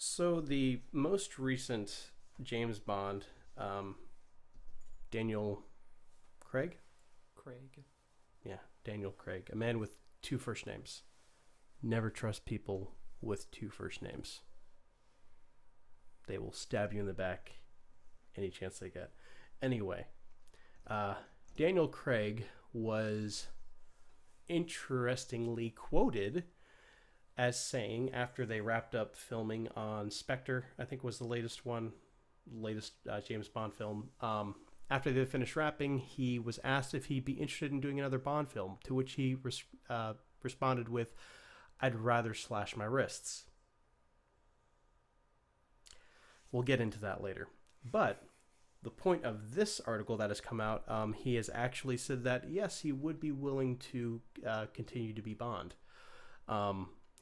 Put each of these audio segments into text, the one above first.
So the most recent James Bond, Daniel Craig, Craig. yeah, Daniel Craig, a man with two first names. Never trust people with two first names. They will stab you in the back any chance they get. Anyway, uh, Daniel Craig was interestingly quoted as saying after they wrapped up filming on Spectre, I think was the latest James Bond film. After they finished wrapping, he was asked if he'd be interested in doing another Bond film, to which he responded with, "I'd rather slash my wrists." We'll get into that later. But the point of this article that has come out, he has actually said that yes, he would be willing to continue to be Bond.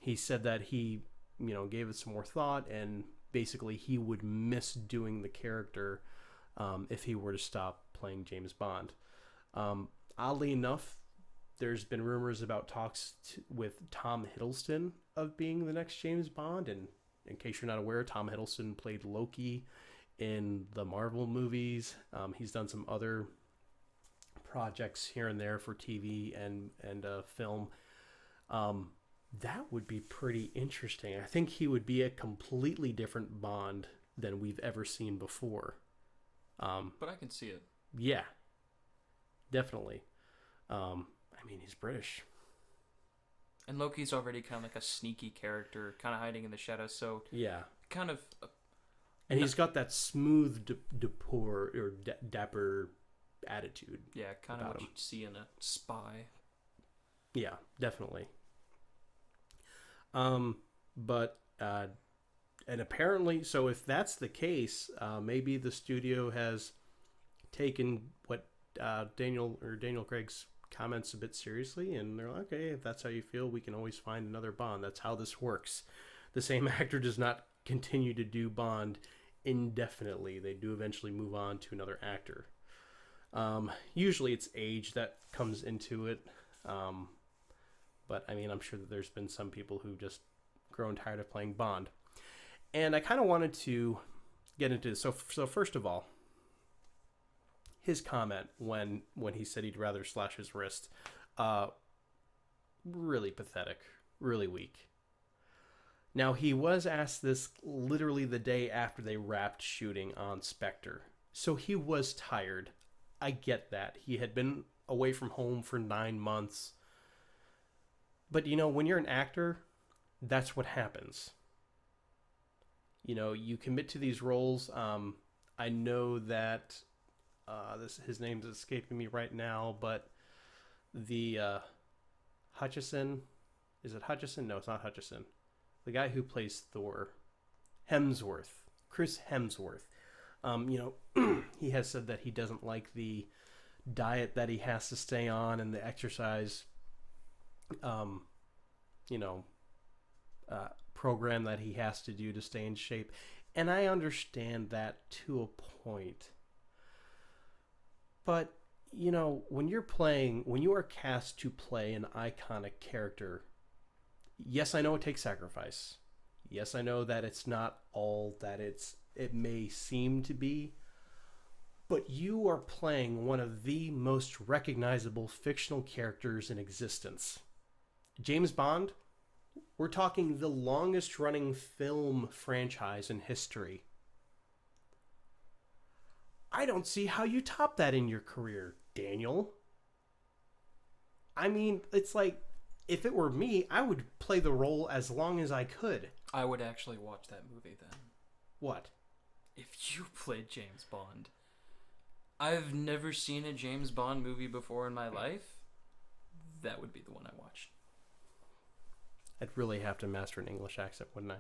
He said that he, gave it some more thought, and basically he would miss doing the character if he were to stop playing James Bond. Oddly enough, there's been rumors about talks with Tom Hiddleston of being the next James Bond, and in case you're not aware, Tom Hiddleston played Loki in the Marvel movies. He's done some other projects here and there for TV and film. That would be pretty interesting. I think he would be a completely different Bond than we've ever seen before. But I can see it. Yeah, definitely. He's British. And Loki's already kind of like a sneaky character, kind of hiding in the shadows. So Yeah. kind of. And he's got that smooth, dapper attitude. Yeah, kind of what you'd see in a spy. Yeah, definitely. But and apparently, so if that's the case, maybe the studio has taken what Daniel Craig's comments a bit seriously, and they're like, okay, if that's how you feel, we can always find another Bond. That's how this works. The same actor does not continue to do Bond indefinitely. They do eventually move on to another actor. Usually it's age that comes into it. But I'm sure that there's been some people who've just grown tired of playing Bond. And I kind of wanted to get into this. So first of all, his comment when he said he'd rather slash his wrist, really pathetic, really weak. Now, he was asked this literally the day after they wrapped shooting on Spectre. So he was tired. I get that. He had been away from home for 9 months. But, when you're an actor, that's what happens. You commit to these roles. I know that his name's escaping me right now, but the Hutchison, is it Hutchison? No, it's not Hutchison. The guy who plays Thor, Chris Hemsworth. He has said that he doesn't like the diet that he has to stay on and the exercise program that he has to do to stay in shape. And I understand that to a point. But, when you are cast to play an iconic character, yes, I know it takes sacrifice. Yes, I know that it's not all that it may seem to be. But you are playing one of the most recognizable fictional characters in existence. James Bond, we're talking the longest running film franchise in history. I don't see how you top that in your career, Daniel. It's like, if it were me, I would play the role as long as I could. I would actually watch that movie then. What? If you played James Bond. I've never seen a James Bond movie before in my life. That would be the one I watched. I'd really have to master an English accent, wouldn't I?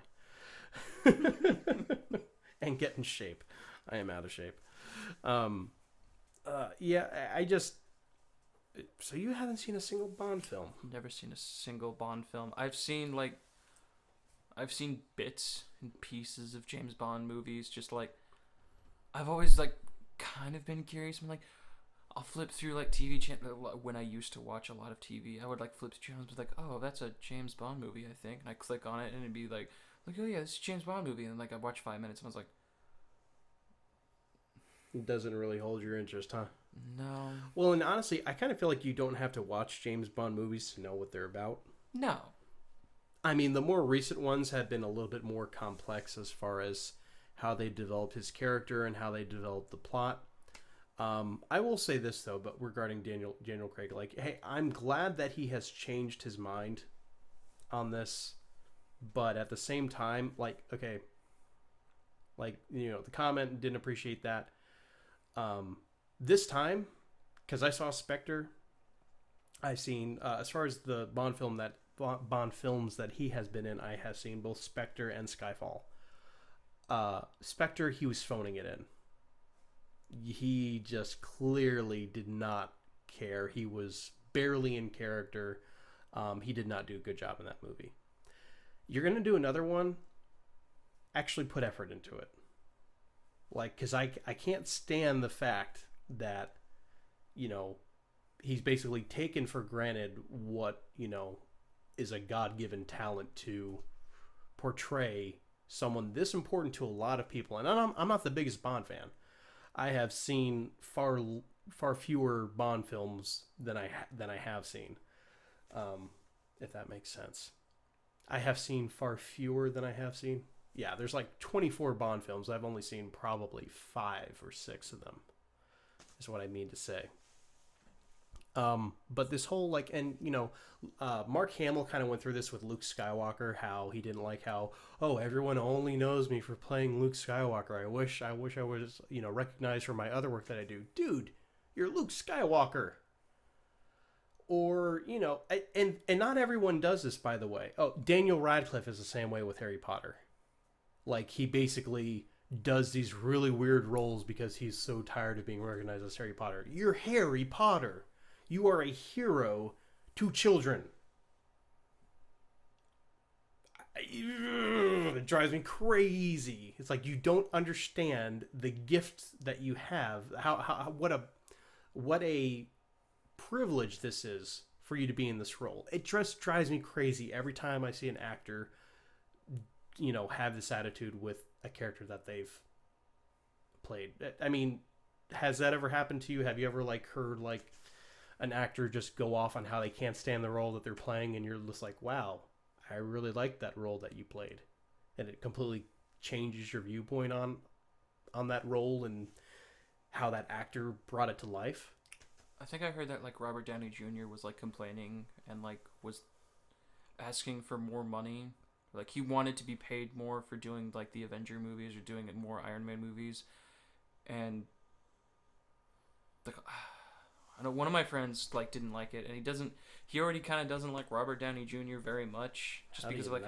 And get in shape. I am out of shape. I just... So you haven't seen a single Bond film? Never seen a single Bond film. I've seen bits and pieces of James Bond movies. Just I've always kind of been curious. I'll flip through TV channel when I used to watch a lot of TV. I would flip through channels and be like, oh, that's a James Bond movie, I think. And I click on it and it'd be like, oh yeah, this is a James Bond movie, and like I watched 5 minutes and I was like, It doesn't really hold your interest, huh? no, Well, and honestly, I kind of feel like you don't have to watch James Bond movies to know what they're about. no. I mean, the more recent ones have been a little bit more complex as far as how they developed his character and how they developed the plot. I will say this though, but regarding Daniel Craig, like, hey, I'm glad that he has changed his mind on this, but at the same time, like, okay, like the comment didn't appreciate that. This time, because I saw Spectre, I've seen as far as the Bond films that he has been in, I have seen both Spectre and Skyfall. Spectre, he was phoning it in. He just clearly did not care. He was barely in character. He did not do a good job in that movie. You're gonna do another one. Actually, put effort into it. Like, because I can't stand the fact that he's basically taken for granted what is a God-given talent to portray someone this important to a lot of people. And I'm not the biggest Bond fan. I have seen far fewer Bond films than I have seen, if that makes sense. I have seen far fewer than I have seen. Yeah, there's like 24 Bond films. I've only seen probably 5 or 6 of them. Is what I mean to say. But this whole Mark Hamill kind of went through this with Luke Skywalker, how he didn't like how, oh, everyone only knows me for playing Luke Skywalker. I wish I was recognized for my other work that I do. Dude, you're Luke Skywalker. Or and not everyone does this, by the way. Oh, Daniel Radcliffe is the same way with Harry Potter. Like, he basically does these really weird roles because he's so tired of being recognized as Harry Potter. You're Harry Potter. You are a hero to children. It drives me crazy. It's like you don't understand the gift that you have. What a privilege this is for you to be in this role. It just drives me crazy every time I see an actor have this attitude with a character that they've played. I mean, has that ever happened to you? Have you ever heard an actor just go off on how they can't stand the role that they're playing, and you're just like, wow, I really like that role that you played, and it completely changes your viewpoint on that role and how that actor brought it to life? I think I heard that Robert Downey Jr. was complaining and was asking for more money. Like, he wanted to be paid more for doing the Avenger movies or doing more Iron Man movies, and I know one of my friends didn't like it, and he already kind of doesn't like Robert Downey Jr. very much, just because of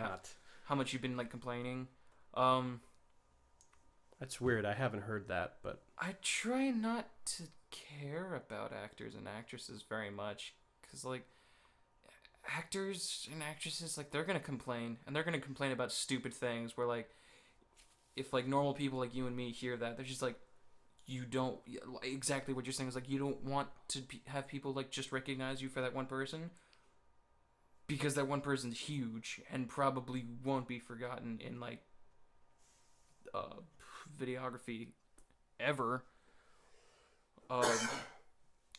how much you've been complaining. That's weird. I haven't heard that, but I try not to care about actors and actresses very much, because actors and actresses, they're gonna complain, and they're gonna complain about stupid things where if normal people like you and me hear that, they're just you don't, exactly what you're saying is you don't want to have people just recognize you for that one person, because that one person's huge and probably won't be forgotten in videography ever.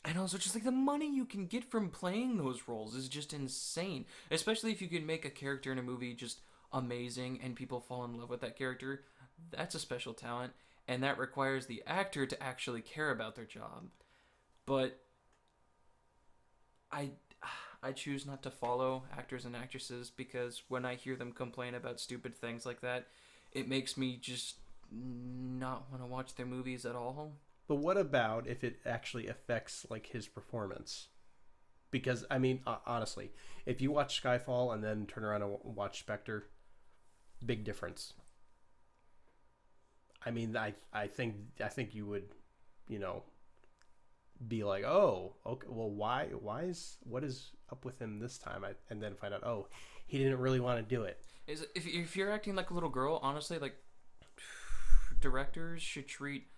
And also just the money you can get from playing those roles is just insane, especially if you can make a character in a movie just amazing and people fall in love with that character. That's a special talent, and that requires the actor to actually care about their job. But I choose not to follow actors and actresses, because when I hear them complain about stupid things like that, it makes me just not want to watch their movies at all. But what about if it actually affects his performance? Because I mean, honestly, if you watch Skyfall and then turn around and watch Spectre, big difference. I mean, I think you would, be like, oh, okay, well, what is up with him this time? And then find out, oh, he didn't really want to do it. If you're acting like a little girl, honestly, directors should treat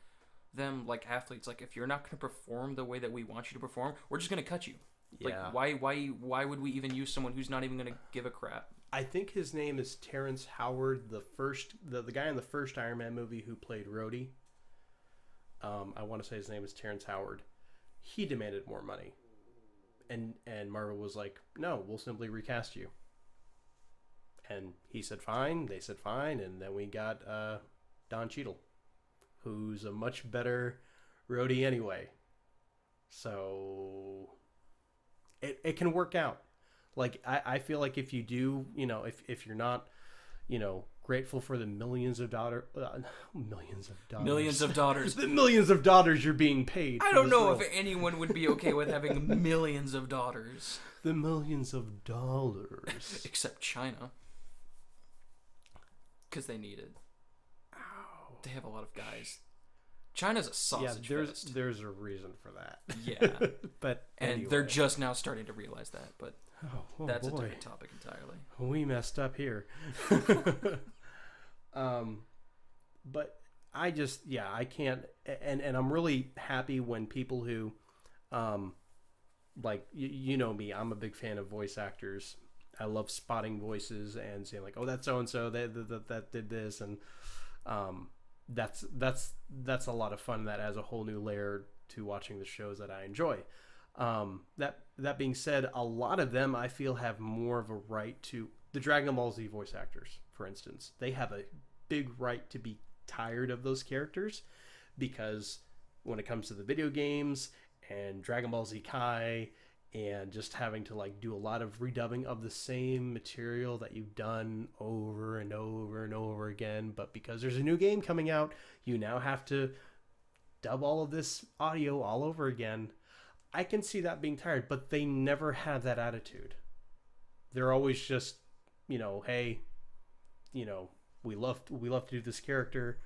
them like athletes. If you're not going to perform the way that we want you to perform, we're just going to cut you. Yeah. Like, why would we even use someone who's not even gonna give a crap? I think his name is Terrence Howard, the guy in the first Iron Man movie who played Rhodey. I want to say his name is Terrence Howard. He demanded more money, and Marvel was like, "No, we'll simply recast you." And he said, "Fine." They said, "Fine," and then we got Don Cheadle, who's a much better Rhodey anyway. So it can work out. Like I feel like if you do, if you're not, grateful for the millions of dollars, Millions of dollars. the millions of dollars you're being paid. I don't know if anyone would be okay with having millions of dollars. The millions of dollars. Except China. Because they need it. Ow. They have a lot of guys. China's a sausage fest. There's a reason for that. Yeah. But and anyway. they're just now starting to realize that, but that's boy. a different topic entirely. We messed up here. But I just, I can't, and I'm really happy when people who, like, you know me, I'm a big fan of voice actors. I love spotting voices and saying like, oh, that's so-and-so, that did this, and that's a lot of fun. That adds a whole new layer to watching the shows that I enjoy. That being said, a lot of them I feel have more of a right to the Dragon Ball Z voice actors, for instance. They have a big right to be tired of those characters, because when it comes to the video games and Dragon Ball Z Kai and just having to like do a lot of redubbing of the same material that you've done over and over and over again, but because there's a new game coming out, you now have to dub all of this audio all over again. I can see that being tired, but they never have that attitude. They're always just, hey, we love to do this character,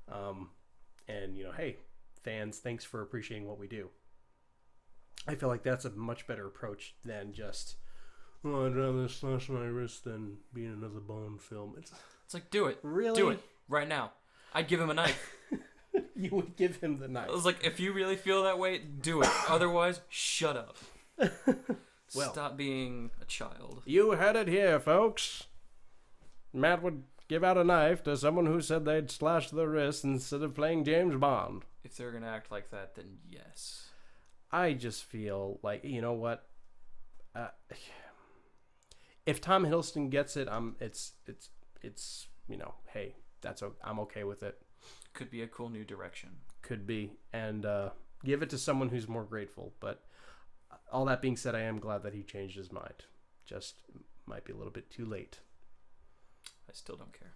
and hey, fans, thanks for appreciating what we do. I feel like that's a much better approach than just, oh, I'd rather slash my wrist than be in another Bond film. It's like, do it. Really? Do it. Right now. I'd give him a knife. You would give him the knife. I was like, if you really feel that way, do it. Otherwise, shut up. Well, stop being a child. You heard it here, folks. Matt would give out a knife to someone who said they'd slash their wrist instead of playing James Bond. If they're going to act like that, then yes. I just feel like, you know what? If Tom Hiddleston gets it, it's hey, I'm okay with it. Could be a cool new direction. Could be, and give it to someone who's more grateful. But all that being said, I am glad that he changed his mind. Just might be a little bit too late. I still don't care.